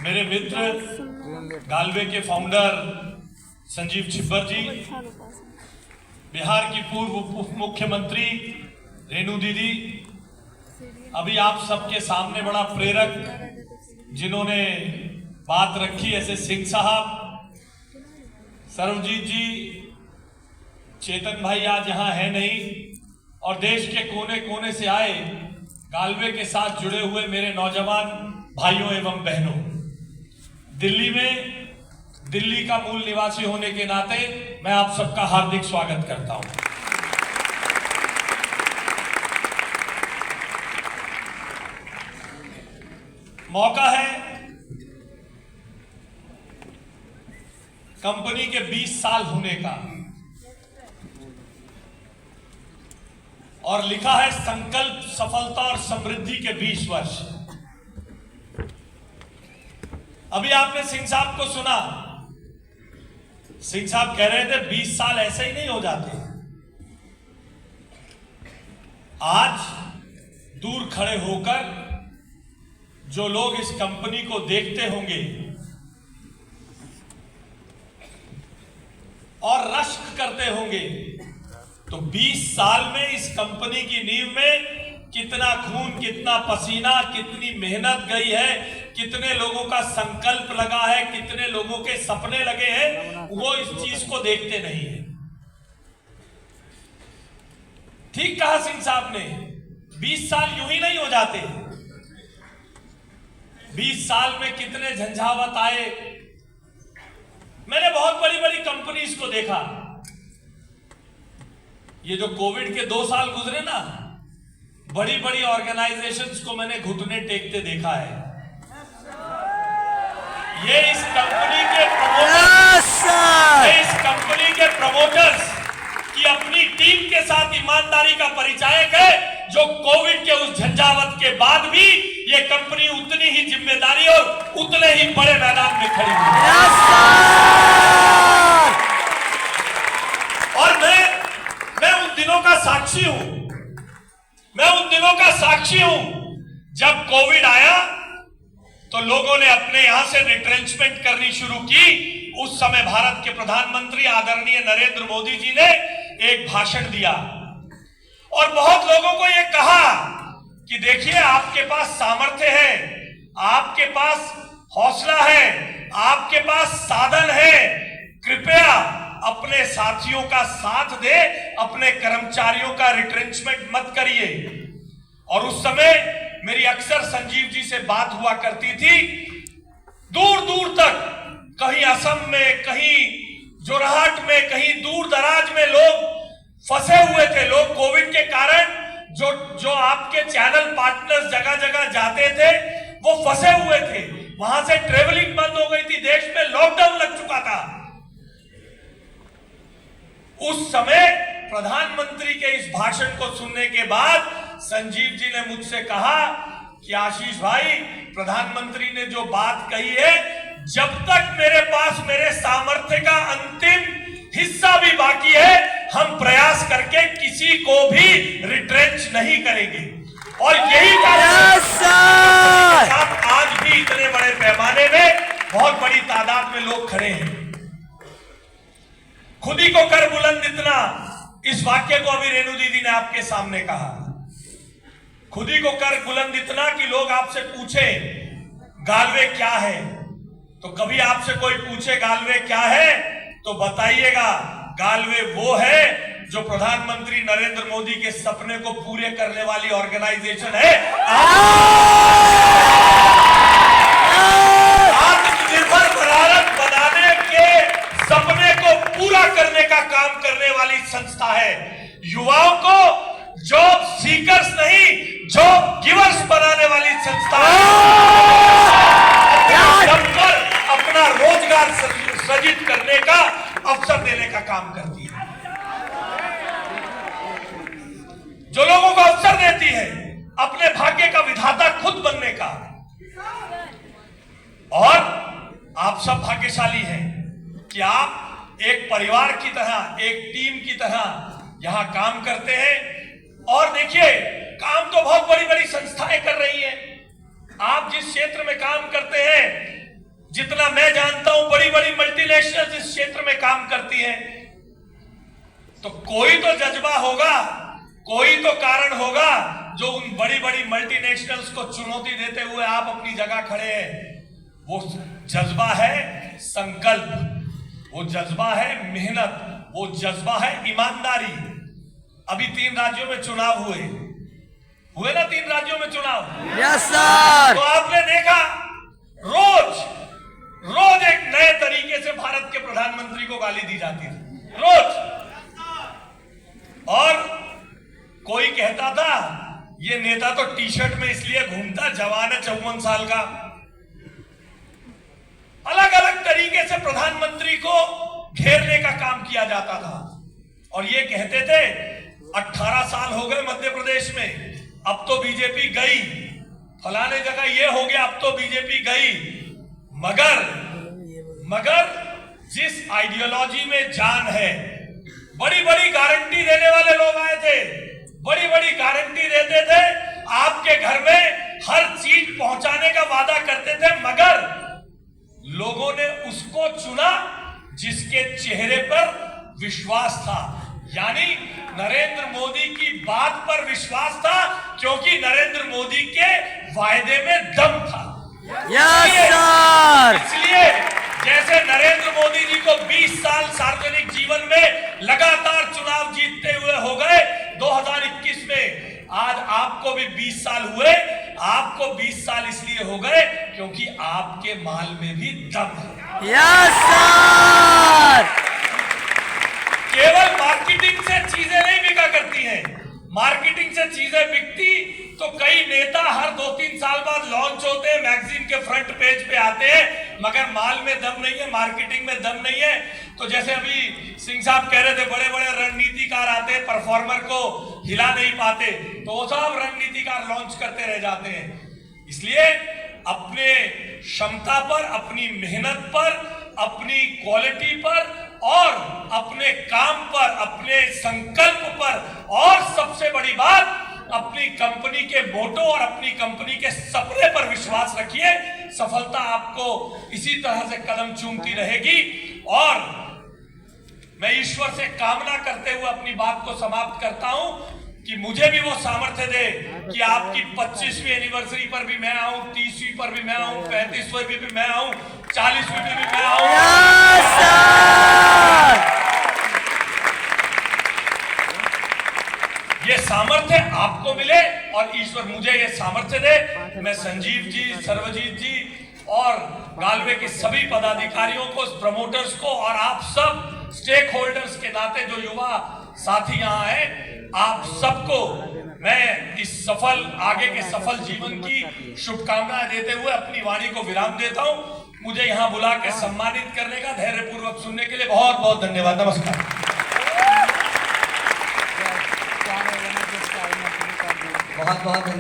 मेरे मित्र गालवे के फाउंडर संजीव छिब्बर जी, बिहार की पूर्व उप मुख्यमंत्री रेणु दीदी, अभी आप सबके सामने बड़ा प्रेरक जिन्होंने बात रखी, ऐसे सिंह साहब, सर्वजीत जी, चेतन भाई आज यहाँ है नहीं, और देश के कोने कोने से आए गालवे के साथ जुड़े हुए मेरे नौजवान भाइयों एवं बहनों, दिल्ली का मूल निवासी होने के नाते मैं आप सबका हार्दिक स्वागत करता हूं। मौका है कंपनी के 20 साल होने का, और लिखा है संकल्प, सफलता और समृद्धि के 20 वर्ष। अभी आपने सिंह साहब को सुना, सिंह साहब कह रहे थे 20 साल ऐसे ही नहीं हो जाते। आज दूर खड़े होकर जो लोग इस कंपनी को देखते होंगे और रश्क करते होंगे, तो 20 साल में इस कंपनी की नींव में कितना खून, कितना पसीना, कितनी मेहनत गई है, कितने लोगों का संकल्प लगा है, कितने लोगों के सपने लगे हैं, वो इस चीज को देखते नहीं है। ठीक कहा सिंह साहब ने, 20 साल यूं ही नहीं हो जाते। 20 साल में कितने झंझावत आए। मैंने बहुत बड़ी बड़ी कंपनीज को देखा। ये जो कोविड के 2 साल गुजरे ना, बड़ी बड़ी ऑर्गेनाइजेशंस को मैंने घुटने टेकते देखा है। ये इस कंपनी के प्रमोटर्स की अपनी टीम के साथ ईमानदारी का परिचायक है, जो कोविड के उस झंझावत के बाद भी ये कंपनी उतनी ही जिम्मेदारी और उतने ही बड़े मैदान में खड़ी हुई है। और मैं उन दिनों का साक्षी हूं। मैं उन दिनों का साक्षी हूं जब कोविड आया तो लोगों ने अपने यहां से रिट्रेंचमेंट करनी शुरू की। उस समय भारत के प्रधानमंत्री आदरणीय नरेंद्र मोदी जी ने एक भाषण दिया और बहुत लोगों को यह कहा कि देखिए, आपके पास सामर्थ्य है, आपके पास हौसला है, आपके पास साधन है, कृपया अपने साथियों का साथ दे, अपने कर्मचारियों का रिट्रेंचमेंट मत करिए। और उस समय मेरी अक्सर संजीव जी से बात हुआ करती थी। दूर दूर तक, कहीं असम में, कहीं जोरहाट में, कहीं दूर दराज में लोग फंसे हुए थे। लोग कोविड के कारण जो आपके चैनल पार्टनर्स जगह जगह जाते थे, वो फंसे हुए थे। वहां से ट्रेवलिंग बंद हो गई थी, देश में लॉकडाउन लग चुका था। उस समय प्रधानमंत्री के इस भाषण को सुनने के बाद संजीव जी ने मुझसे कहा कि आशीष भाई, प्रधानमंत्री ने जो बात कही है, जब तक मेरे पास मेरे सामर्थ्य का अंतिम हिस्सा भी बाकी है, हम प्रयास करके किसी को भी रिट्रेंच नहीं करेंगे। और यही आज भी इतने बड़े पैमाने में बहुत बड़ी तादाद में लोग खड़े हैं। खुद ही को कर बुलंद इतना, इस वाक्य को अभी रेणु दीदी ने आपके सामने कहा। खुद ही को कर बुलंद इतना कि लोग आपसे पूछे गालवे क्या है, तो कभी आपसे कोई पूछे गालवे क्या है, तो बताइएगा गालवे वो है जो प्रधानमंत्री नरेंद्र मोदी के सपने को पूरे करने वाली ऑर्गेनाइजेशन है। आत्मनिर्भर भारत बनाने के सपने को पूरा करने का काम करने वाली संस्था है। युवाओं को जॉब सीकर्स नहीं, जॉब गिवर्स बनाने वाली संस्था है। अपना रोजगार सृजित करने का अवसर देने का काम करती है, जो लोगों को अवसर देती है अपने भाग्य का विधाता खुद बनने का। और आप सब भाग्यशाली हैं कि आप एक परिवार की तरह, एक टीम की तरह यहां काम करते हैं। और देखिए, काम तो बहुत बड़ी बड़ी संस्थाएं कर रही हैं। आप जिस क्षेत्र में काम करते हैं, जितना मैं जानता हूं बड़ी बड़ी मल्टीनेशनल्स इस क्षेत्र में काम करती हैं। तो कोई तो जज्बा होगा, कोई तो कारण होगा जो उन बड़ी बड़ी मल्टीनेशनल्स को चुनौती देते हुए आप अपनी जगह खड़े हैं। वो जज्बा है संकल्प, वो जज्बा है मेहनत, वो जज्बा है ईमानदारी। अभी 3 राज्यों में चुनाव हुए ना, 3 राज्यों में चुनाव। Yes sir. तो आपने देखा रोज एक नए तरीके से भारत के प्रधानमंत्री को गाली दी जाती थी, रोज। और कोई कहता था ये नेता तो टी शर्ट में इसलिए घूमता, जवान है 54 साल का। अलग अलग तरीके से प्रधानमंत्री को घेरने का काम किया जाता था और ये कहते थे 18 साल हो गए मध्य प्रदेश में, अब तो बीजेपी गई, फलाने जगह ये हो गया, अब तो बीजेपी गई। मगर जिस आइडियोलॉजी में जान है, बड़ी बड़ी गारंटी देने वाले लोग आए थे, बड़ी बड़ी गारंटी देते थे, आपके घर में हर चीज पहुंचाने का वादा करते थे, मगर लोगों ने उसको चुना जिसके चेहरे पर विश्वास था, यानी नरेंद्र मोदी की बात पर विश्वास था, क्योंकि नरेंद्र मोदी के वायदे में दम था। Yes sir. इसलिए जैसे नरेंद्र मोदी जी को 20 साल सार्वजनिक जीवन में लगातार चुनाव जीतते हुए हो गए 2021 में, आज आपको भी 20 साल हुए। आपको 20 साल इसलिए हो गए क्योंकि आपके माल में भी दम है। Yes sir. केवल मार्केटिंग से चीजें नहीं बिका करती हैं, मार्केटिंग से चीजें बिकती तो कई नेता हर 2-3 साल बाद लॉन्च होते हैं, मैगजीन के फ्रंट पेज पे आते हैं, मगर माल में दम नहीं है, मार्केटिंग में दम नहीं है। तो जैसे अभी सिंह साहब कह रहे थे, बड़े बड़े रणनीतिकार आते हैं, परफॉर्मर को हिला नहीं पाते, तो वो सब रणनीतिकार लॉन्च करते रह जाते हैं। इसलिए अपने क्षमता पर, अपनी मेहनत पर, अपनी क्वालिटी पर और अपने काम पर, अपने संकल्प पर, और सबसे बड़ी बात अपनी कंपनी के मोटो और अपनी कंपनी के सपने पर विश्वास रखिए। सफलता आपको इसी तरह से कदम चूमती रहेगी। और मैं ईश्वर से कामना करते हुए अपनी बात को समाप्त करता हूं कि मुझे भी वो सामर्थ्य दे कि आपकी 25वीं एनिवर्सरी पर भी मैं आऊं, 30वीं पर भी मैं आऊं, 35वीं पर भी मैं आऊं, 40वीं पर भी मैं आऊं। ये सामर्थ्य आपको मिले और ईश्वर मुझे ये सामर्थ्य दे। मैं संजीव जी, सर्वजीत जी और गालवे के सभी पदाधिकारियों को, प्रमोटर्स को और आप सब स्टेक होल्डर्स के नाते जो युवा साथी यहाँ हैं, आप सबको मैं इस आगे के सफल जीवन की शुभकामनाएं देते हुए अपनी वाणी को विराम देता हूं। मुझे यहाँ बुला के सम्मानित करने का, धैर्यपूर्वक सुनने के लिए बहुत बहुत धन्यवाद। नमस्कार। बहुत बहुत धन्यवाद।